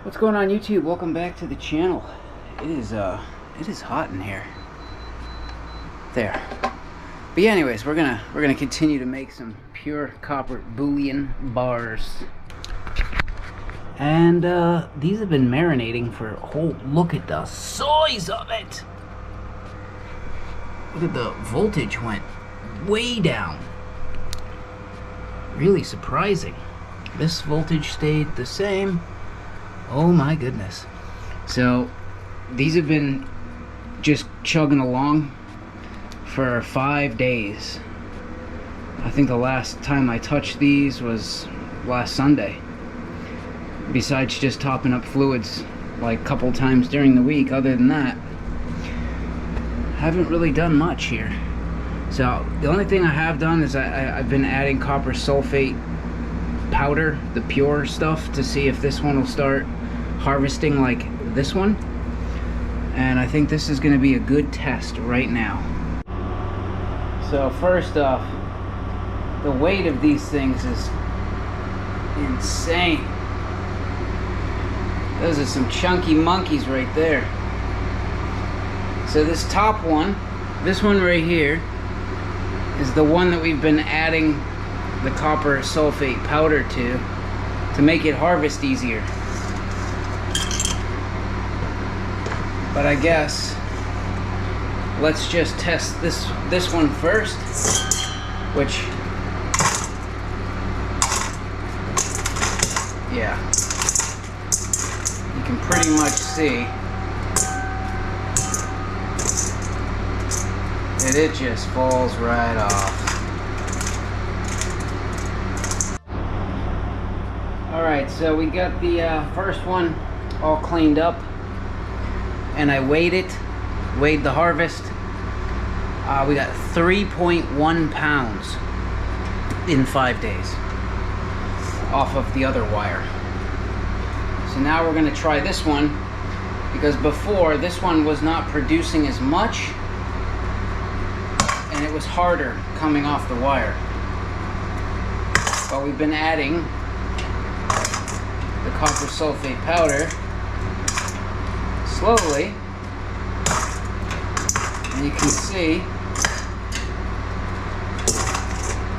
What's going on, YouTube? Welcome back to the channel. It is hot in here. There. But yeah, anyways, we're gonna continue to make some pure copper bullion bars. And these have been marinating for look at the size of it. Look at the voltage went way down. Really surprising. This voltage stayed the same. Oh my goodness. So these have been just chugging along for 5 days. I think the last time I touched these was last Sunday. Besides just topping up fluids like a couple times during the week, other than that, haven't really done much here. So the only thing I have done is I've been adding copper sulfate powder, the pure stuff, to see if this one will start harvesting like this one. And I think this is going to be a good test right now. So first off, the weight of these things is insane. Those are some chunky monkeys right there. So this top one, this one right here, is the one that we've been adding the copper sulfate powder to make it harvest easier. But I guess let's just test this one first, which, yeah, you can pretty much see that it just falls right off. Alright, so we got the first one all cleaned up, and I weighed the harvest. We got 3.1 pounds in 5 days off of the other wire. So now we're going to try this one, because before this one was not producing as much and it was harder coming off the wire. But we've been adding the copper sulfate powder slowly, and you can see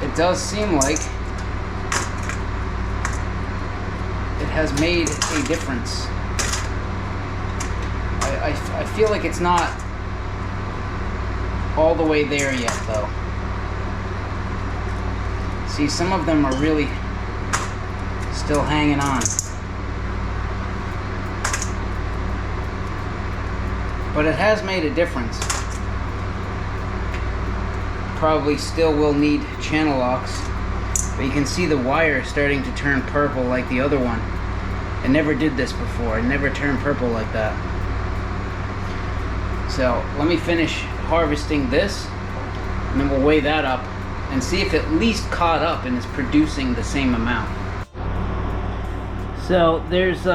it does seem like it has made a difference. I feel like it's not all the way there yet though. See, some of them are really still hanging on. But it has made a difference. Probably still will need channel locks, but you can see the wire starting to turn purple like the other one. I never did this before. It never turned purple like that. So let me finish harvesting this, and then we'll weigh that up and see if it at least caught up and is producing the same amount. So there's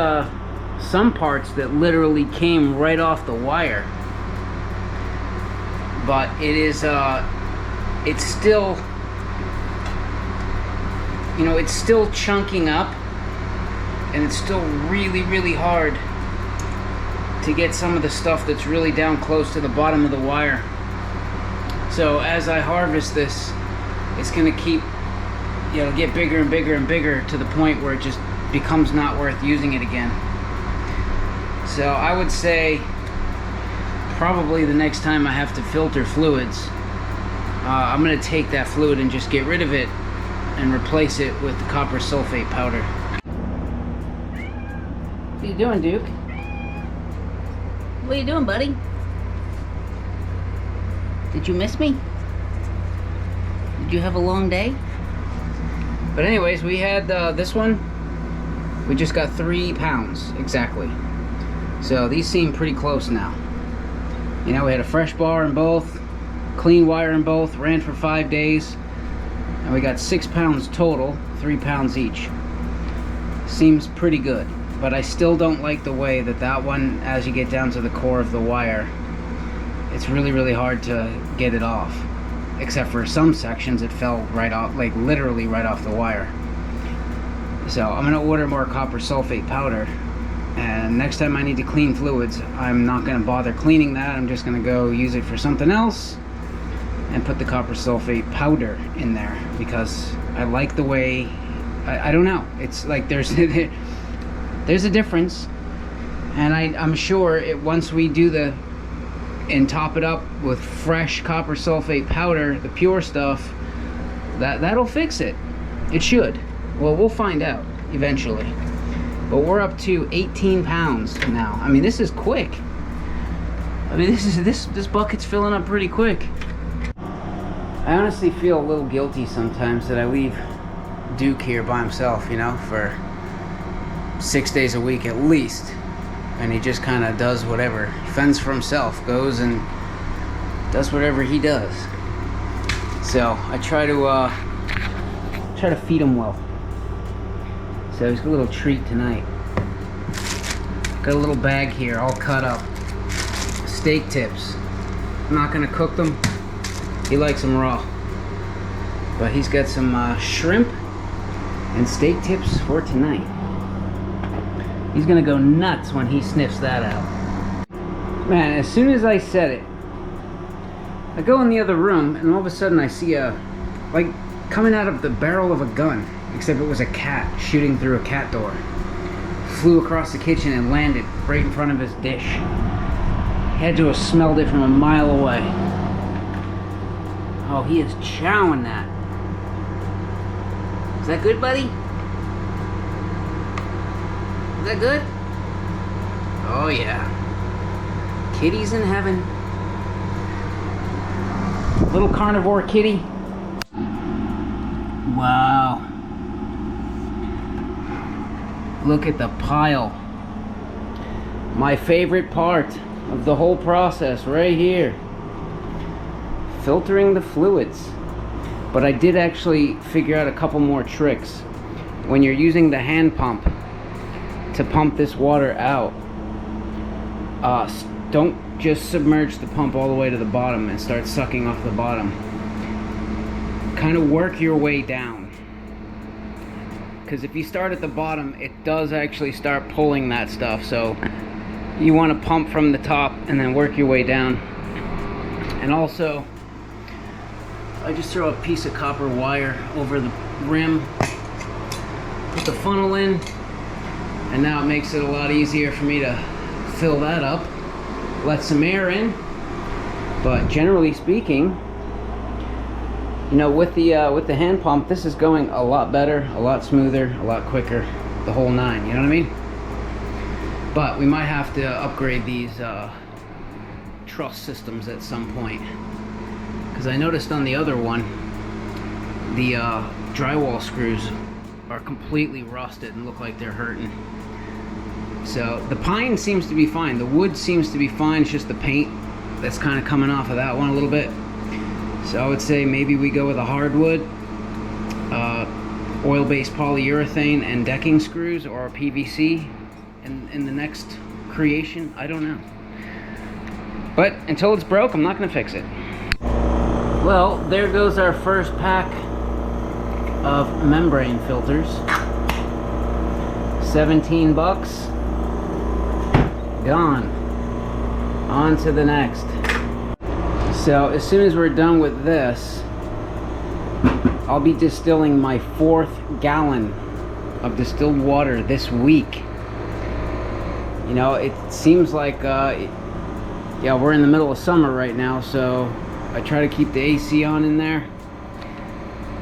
some parts that literally came right off the wire, but it is it's still, you know, it's still chunking up, and it's still really hard to get some of the stuff that's really down close to the bottom of the wire. So as I harvest this, it's gonna keep, you know, get bigger and bigger and bigger to the point where it just becomes not worth using it again. So I would say probably the next time I have to filter fluids, I'm going to take that fluid and just get rid of it and replace it with the copper sulfate powder. What are you doing, Duke? What are you doing, buddy? Did you miss me? Did you have a long day? But anyways, we had this one. We just got 3 pounds exactly. So these seem pretty close now. You know, we had a fresh bar in both, clean wire in both, ran for 5 days, and we got 6 pounds total, 3 pounds each. Seems pretty good, but I still don't like the way that one, as you get down to the core of the wire, it's really hard to get it off. Except for some sections, it fell right off, like literally right off the wire. So I'm gonna order more copper sulfate powder And next time I need to clean fluids, I'm not going to bother cleaning that. I'm just going to go use it for something else and put the copper sulfate powder in there, because I like the way, I don't know, it's like there's a difference. And I'm sure once we do and top it up with fresh copper sulfate powder, the pure stuff, that'll fix it. It should. Well, we'll find out eventually. But we're up to 18 pounds now. I mean, this is quick. I mean, this bucket's filling up pretty quick. I honestly feel a little guilty sometimes that I leave Duke here by himself, you know, for 6 days a week at least. And he just kind of does whatever. He fends for himself, goes and does whatever he does. So I try to feed him well. So he's got a little treat tonight. Got a little bag here, all cut up. Steak tips. I'm not gonna cook them. He likes them raw. But he's got some shrimp and steak tips for tonight. He's gonna go nuts when he sniffs that out. Man, as soon as I said it, I go in the other room and all of a sudden I see like coming out of the barrel of a gun. Except it was a cat shooting through a cat door. Flew across the kitchen and landed right in front of his dish. Had to have smelled it from a mile away. Oh, he is chowing that. Is that good, buddy? Is that good? Oh yeah. Kitty's in heaven. Little carnivore kitty. Wow. Look at the pile. My favorite part of the whole process right here. Filtering the fluids. But I did actually figure out a couple more tricks. When you're using the hand pump to pump this water out, don't just submerge the pump all the way to the bottom and start sucking off the bottom. Kind of work your way down. Because if you start at the bottom, it does actually start pulling that stuff. So you want to pump from the top and then work your way down. And also, I just throw a piece of copper wire over the rim, put the funnel in, and now it makes it a lot easier for me to fill that up, let some air in. But generally speaking, you know, with the hand pump, this is going a lot better, a lot smoother, a lot quicker, the whole nine, you know what I mean? But we might have to upgrade these truss systems at some point. Because I noticed on the other one, the drywall screws are completely rusted and look like they're hurting. So the pine seems to be fine, the wood seems to be fine, it's just the paint that's kind of coming off of that one a little bit. So I would say maybe we go with a hardwood, oil-based polyurethane and decking screws, or a PVC in the next creation. I don't know. But until it's broke, I'm not going to fix it. Well, there goes our first pack of membrane filters. 17 bucks. Gone. On to the next. So as soon as we're done with this, I'll be distilling my 4th gallon of distilled water this week. You know, it seems like, yeah, we're in the middle of summer right now, so I try to keep the AC on in there.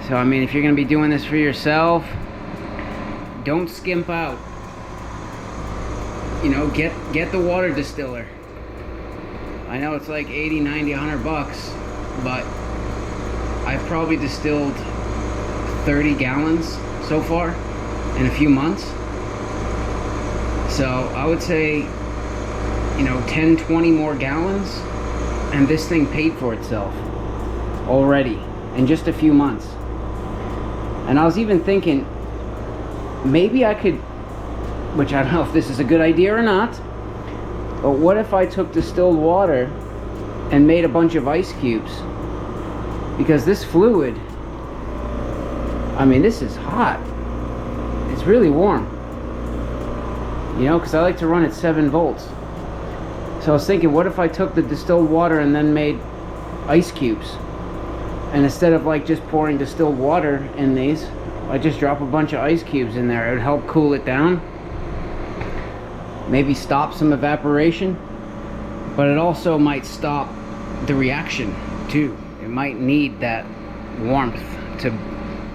So, I mean, if you're going to be doing this for yourself, don't skimp out. You know, get the water distiller. I know it's like 80, 90, 100 bucks, but I've probably distilled 30 gallons so far in a few months. So I would say, you know, 10, 20 more gallons, and this thing paid for itself already in just a few months. And I was even thinking, maybe I could, which I don't know if this is a good idea or not, but what if I took distilled water and made a bunch of ice cubes? Because this fluid, I mean, this is hot. It's really warm. You know, because I like to run at 7 volts. So I was thinking, what if I took the distilled water and then made ice cubes? And instead of like just pouring distilled water in these, I just drop a bunch of ice cubes in there. It would help cool it down. Maybe stop some evaporation. But it also might stop the reaction too. It might need that warmth to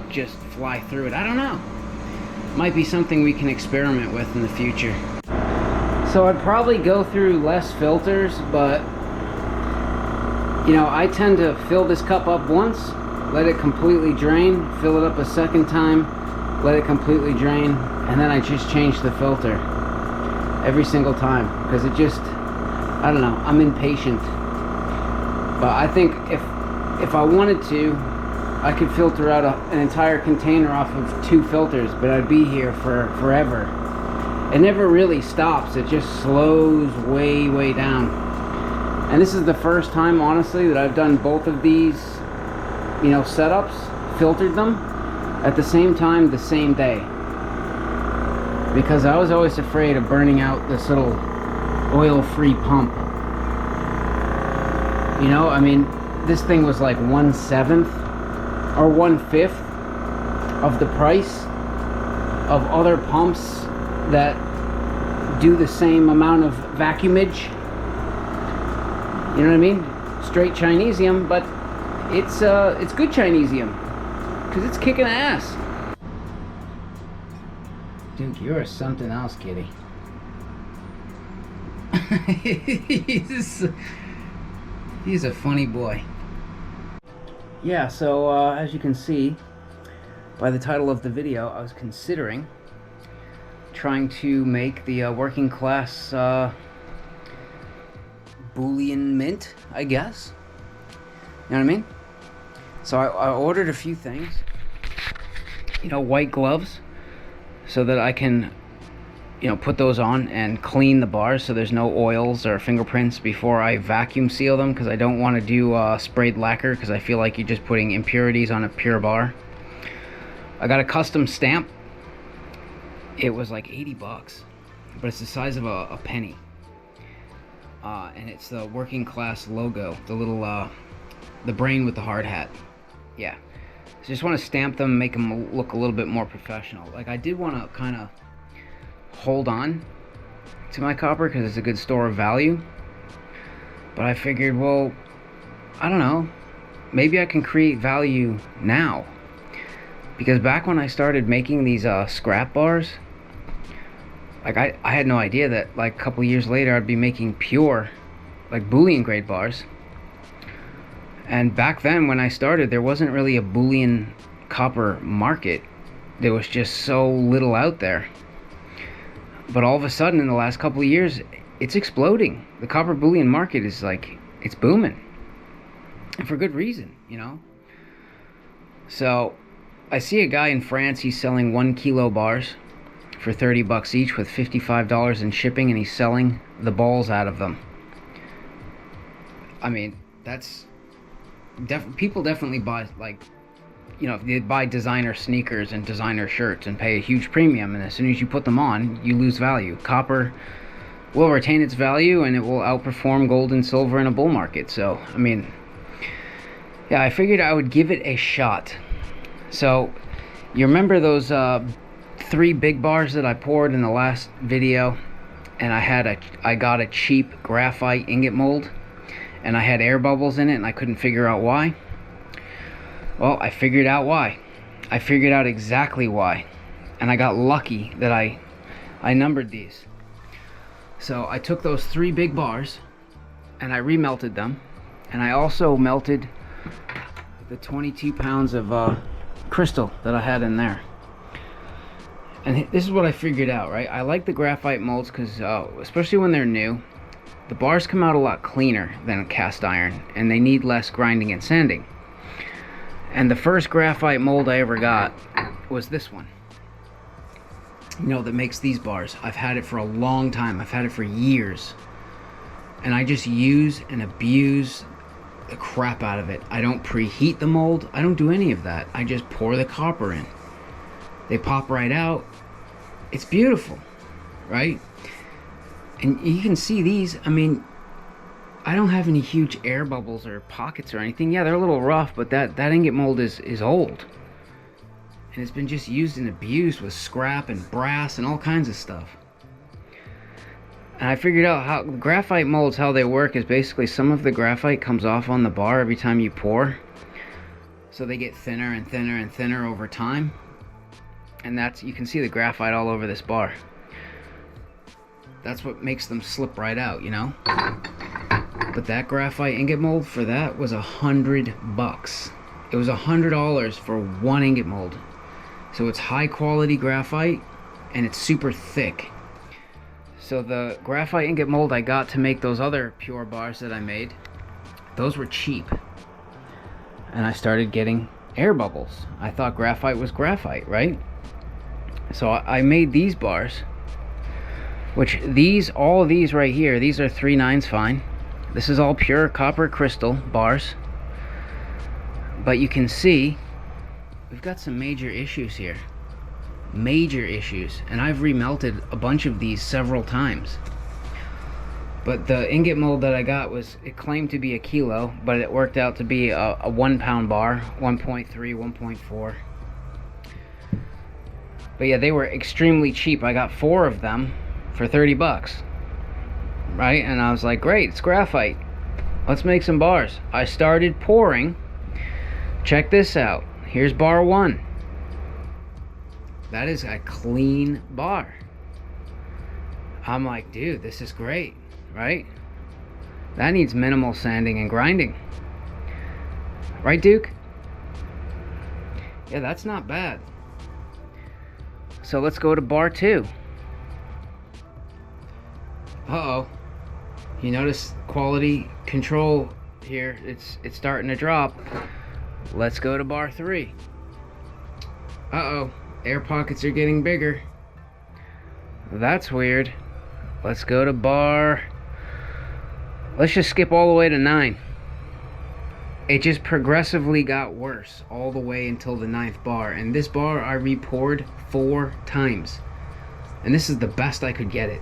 just fly through it. I don't know. Might be something we can experiment with in the future. So I'd probably go through less filters, but you know, I tend to fill this cup up once, let it completely drain, fill it up a second time, let it completely drain, and then I just change the filter every single time, because it just, I don't know, I'm impatient. But I think if I wanted to, I could filter out an entire container off of 2 filters, but I'd be here for forever. It never really stops. It just slows way, way down. And this is the first time, honestly, that I've done both of these, you know, setups, filtered them at the same time, the same day. Because I was always afraid of burning out this little oil-free pump. You know, I mean, this thing was like 1/7 or 1/5 of the price of other pumps that do the same amount of vacuumage. You know what I mean? Straight Chinesium, but it's good Chinesium because it's kicking ass. Dude, you're something else, kitty. He's a funny boy. Yeah, so as you can see by the title of the video, I was considering trying to make the working class Bullion mint, I guess. You know what I mean? So I ordered a few things. You know, white gloves, so that I can, you know, put those on and clean the bars so there's no oils or fingerprints before I vacuum seal them, because I don't want to do sprayed lacquer, because I feel like you're just putting impurities on a pure bar. I got a custom stamp. It was like 80 bucks, but it's the size of a penny. And it's the working class logo, the little, the brain with the hard hat. Yeah. So I just want to stamp them, make them look a little bit more professional. Like, I did want to kind of hold on to my copper because it's a good store of value. But I figured, well, I don't know, maybe I can create value now. Because back when I started making these scrap bars, like I had no idea that like a couple years later I'd be making pure, like Bullion grade bars. And back then when I started, there wasn't really a Bullion copper market. There was just so little out there. But all of a sudden in the last couple of years, it's exploding. The copper Bullion market is like, it's booming. And for good reason, you know. So I see a guy in France, he's selling 1 kilo bars for 30 bucks each with $55 in shipping, and he's selling the balls out of them. I mean, that's people definitely buy, like, you know, they buy designer sneakers and designer shirts and pay a huge premium, and as soon as you put them on, you lose value. Copper will retain its value, and it will outperform gold and silver in a bull market. So, I mean, yeah, I figured I would give it a shot. So, you remember those 3 big bars that I poured in the last video, and I got a cheap graphite ingot mold, and I had air bubbles in it, and I couldn't figure out why? Well, I figured out why. I figured out exactly why, and I got lucky that I numbered these. So I took those 3 big bars, and I remelted them, and I also melted the 22 pounds of crystal that I had in there. And this is what I figured out, right? I like the graphite molds because, especially when they're new, the bars come out a lot cleaner than cast iron, and they need less grinding and sanding. And the first graphite mold I ever got was this one. You know, that makes these bars. I've had it for a long time. I've had it for years. And I just use and abuse the crap out of it. I don't preheat the mold. I don't do any of that. I just pour the copper in. They pop right out. It's beautiful. right? And you can see these, I mean, I don't have any huge air bubbles or pockets or anything. Yeah, they're a little rough, but that ingot mold is old. And it's been just used and abused with scrap and brass and all kinds of stuff. And I figured out how graphite molds, how they work is basically some of the graphite comes off on the bar every time you pour. So they get thinner and thinner and thinner over time. And that's, you can see the graphite all over this bar. That's what makes them slip right out, you know? But that graphite ingot mold for that was $100. It was $100 for one ingot mold. So it's high quality graphite and it's super thick. So the graphite ingot mold I got to make those other pure bars that I made, those were cheap. And I started getting air bubbles. I thought graphite was graphite, right? So I made these bars, which all of these right here, these are 3/9 fine. This is all pure copper crystal bars. But you can see we've got some major issues here. Major issues. And I've remelted a bunch of these several times. But the ingot mold that I got it claimed to be a kilo, but it worked out to be a 1 pound bar, 1.3, 1.4. But yeah, they were extremely cheap. I got 4 of them for $30. Right? And I was like, great, it's graphite. Let's make some bars. I started pouring. Check this out. Here's bar 1. That is a clean bar. I'm like, dude, this is great, right? That needs minimal sanding and grinding. Right, Duke? Yeah, that's not bad. So let's go to bar 2. Uh-oh. You notice quality control here. It's starting to drop. Let's go to bar 3. Uh-oh. Air pockets are getting bigger. That's weird. Let's go to bar... Let's just skip all the way to 9. It just progressively got worse all the way until the 9th bar. And this bar I re-poured 4 times. And this is the best I could get it.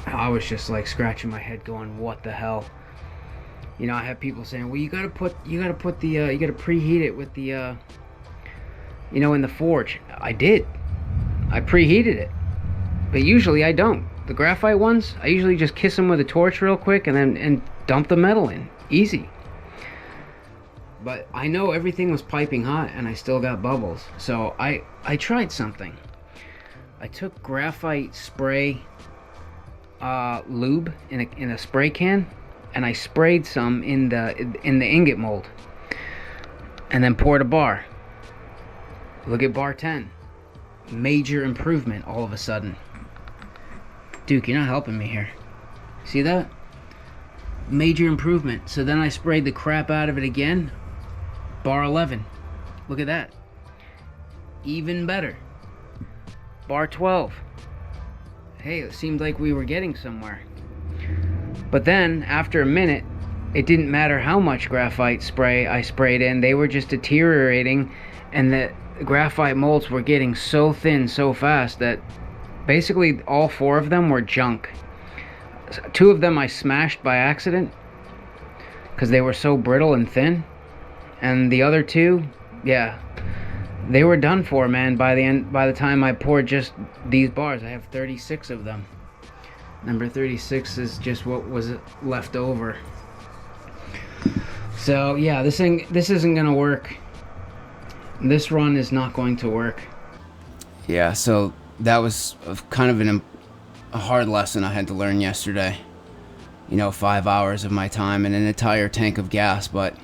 I was just like scratching my head going, what the hell? You know, I have people saying, well, you gotta preheat it with the, you know, in the forge. I did. I preheated it. But usually I don't. The graphite ones, I usually just kiss them with a torch real quick and dump the metal in. Easy. But I know everything was piping hot and I still got bubbles. So I tried something. I took graphite spray lube in a spray can, and I sprayed some in the ingot mold, and then poured a bar. Look at bar 10. Major improvement all of a sudden. Duke, you're not helping me here. See that? Major improvement. So then I sprayed the crap out of it again. Bar 11. Look at that. Even better. Bar 12. Hey, it seemed like we were getting somewhere. But then, after a minute, it didn't matter how much graphite spray I sprayed in. They were just deteriorating, and the graphite molds were getting so thin so fast that basically all 4 of them were junk. 2 of them I smashed by accident because they were so brittle and thin. And the other 2, yeah, they were done for, man. By the time I poured just these bars, I have 36 of them. Number 36 is just what was left over. So yeah, this isn't gonna work. This run is not going to work. Yeah, so that was kind of a hard lesson I had to learn yesterday. You know, 5 hours of my time and an entire tank of gas, but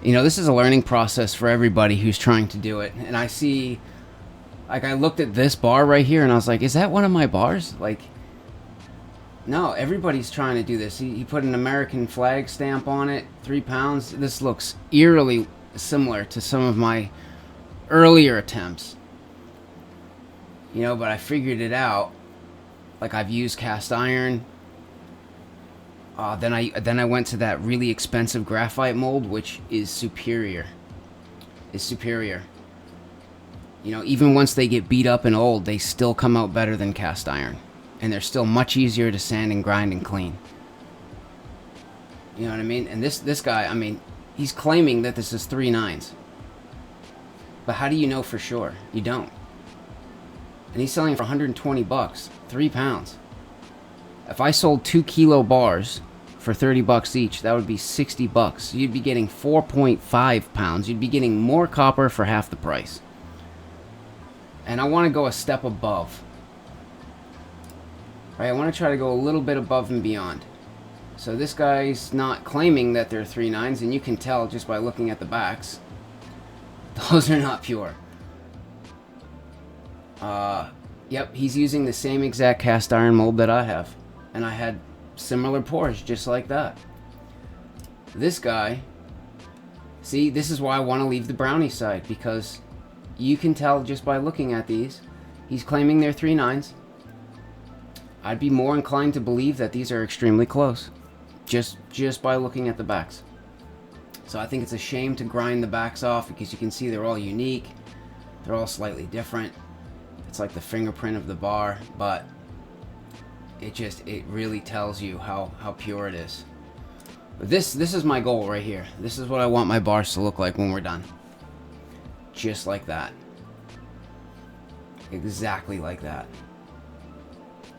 you know, this is a learning process for everybody who's trying to do it. And I see, like, I looked at this bar right here and I was like, is that one of my bars? Like, no, everybody's trying to do this. He put an American flag stamp on it, 3 pounds. This looks eerily similar to some of my earlier attempts. You know, but I figured it out. Like, I've used cast iron. Then I went to that really expensive graphite mold, which is superior. You know, even once they get beat up and old, they still come out better than cast iron. And they're still much easier to sand and grind and clean. You know what I mean? And this guy, I mean, he's claiming that this is 3/9. But how do you know for sure? You don't. And he's selling for 120 bucks, 3 pounds. If I sold 2 kilo bars for 30 bucks each, that would be 60 bucks. You'd be getting 4.5 pounds. You'd be getting more copper for half the price. And I want to go a step above. Right? I want to try to go a little bit above and beyond. So this guy's not claiming that they're 3/9, and you can tell just by looking at the backs. Those are not pure. Yep, he's using the same exact cast iron mold that I have. And I had similar pours just like that. This guy, see, this is why I want to leave the brownie side, because you can tell just by looking at these. He's claiming they're 3/9. I'd be more inclined to believe that these are extremely close, just by looking at the backs. So I think it's a shame to grind the backs off, because you can see they're all unique. They're all slightly different. It's like the fingerprint of the bar, but it really tells you how pure it is. But this is my goal right here. This is what I want my bars to look like when we're done. Just like that. Exactly like that.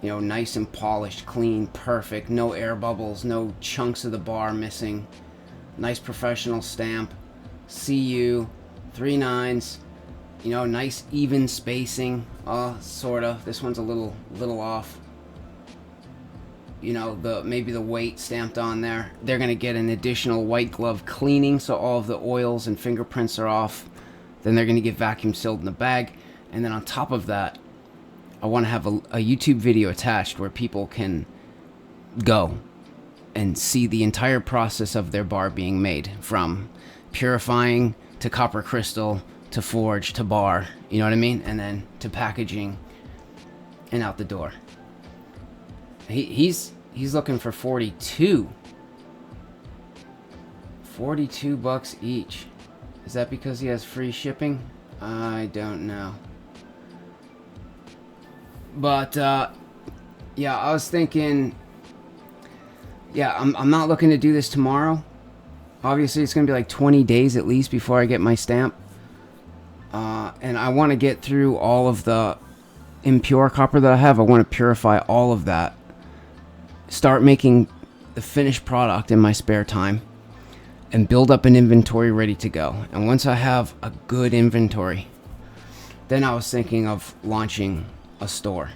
You know, nice and polished, clean, perfect, no air bubbles, no chunks of the bar missing. Nice professional stamp. CU, 3/9. You know, nice even spacing. Sorta. This one's a little off. You know, maybe the weight stamped on there. They're gonna get an additional white glove cleaning, so all of the oils and fingerprints are off. Then they're gonna get vacuum sealed in the bag, and then on top of that, I want to have a YouTube video attached where people can go and see the entire process of their bar being made, from purifying to copper crystal to forge to bar, you know what I mean? And then to packaging and out the door. He's looking for 42. 42 bucks each. Is that because he has free shipping? I don't know. But yeah, I was thinking, yeah, I'm not looking to do this tomorrow. Obviously, it's gonna be like 20 days at least before I get my stamp. And I want to get through all of the impure copper that I have. I want to purify all of that. Start making the finished product in my spare time. And build up an inventory ready to go. And once I have a good inventory, then I was thinking of launching a store.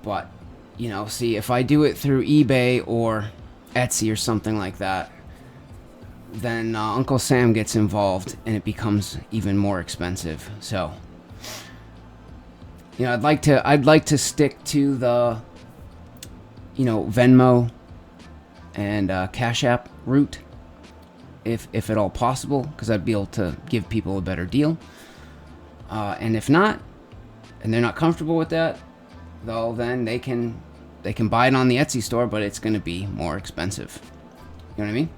But, you know, see, if I do it through eBay or Etsy or something like that, then Uncle Sam gets involved and it becomes even more expensive. So, you know, I'd like to stick to the, you know, Venmo and Cash App route, if at all possible, because I'd be able to give people a better deal. And if not, and they're not comfortable with that, though, then they can buy it on the Etsy store, but it's going to be more expensive. You know what I mean?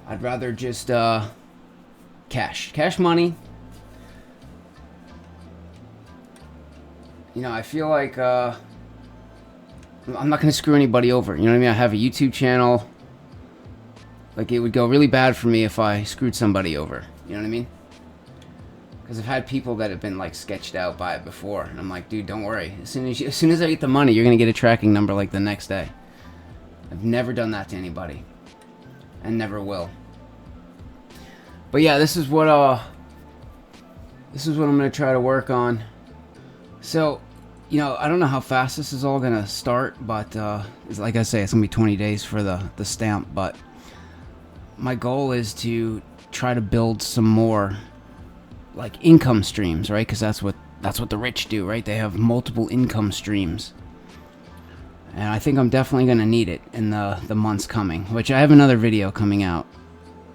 I'd rather just cash money. You know, I feel like I'm not going to screw anybody over. You know what I mean? I have a YouTube channel. Like, it would go really bad for me if I screwed somebody over. You know what I mean? Because I've had people that have been, like, sketched out by it before. And I'm like, dude, don't worry. As soon as I get the money, you're going to get a tracking number, like, the next day. I've never done that to anybody. And never will. But yeah, this is what I'm going to try to work on. So, you know, I don't know how fast this is all going to start. But, like I say, it's going to be 20 days for the stamp. But my goal is to try to build some more, like, income streams, right? Because that's what the rich do, right? They have multiple income streams. And I think I'm definitely going to need it in the months coming, which I have another video coming out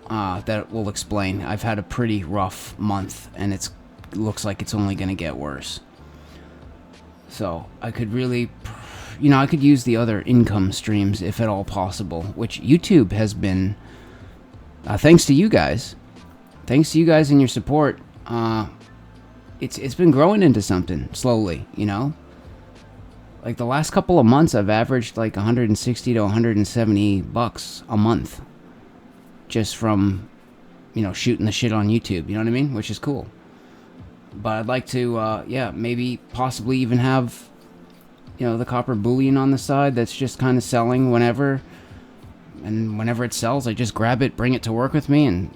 that will explain. I've had a pretty rough month, and it looks like it's only going to get worse. So I could really, you know, I could use the other income streams if at all possible, which YouTube has been, thanks to you guys and your support, it's been growing into something slowly, you know. Like the last couple of months, I've averaged like 160 to 170 bucks a month, just from, you know, shooting the shit on YouTube. You know what I mean? Which is cool. But I'd like to, yeah, maybe possibly even have, you know, the copper bullion on the side that's just kind of selling whenever. And whenever it sells, I just grab it, bring it to work with me, and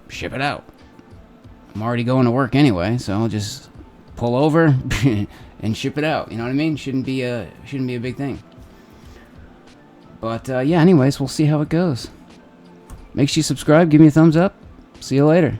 ship it out. I'm already going to work anyway, so I'll just pull over and ship it out. You know what I mean? Shouldn't be a big thing. But yeah, anyways, we'll see how it goes. Make sure you subscribe, give me a thumbs up. See you later.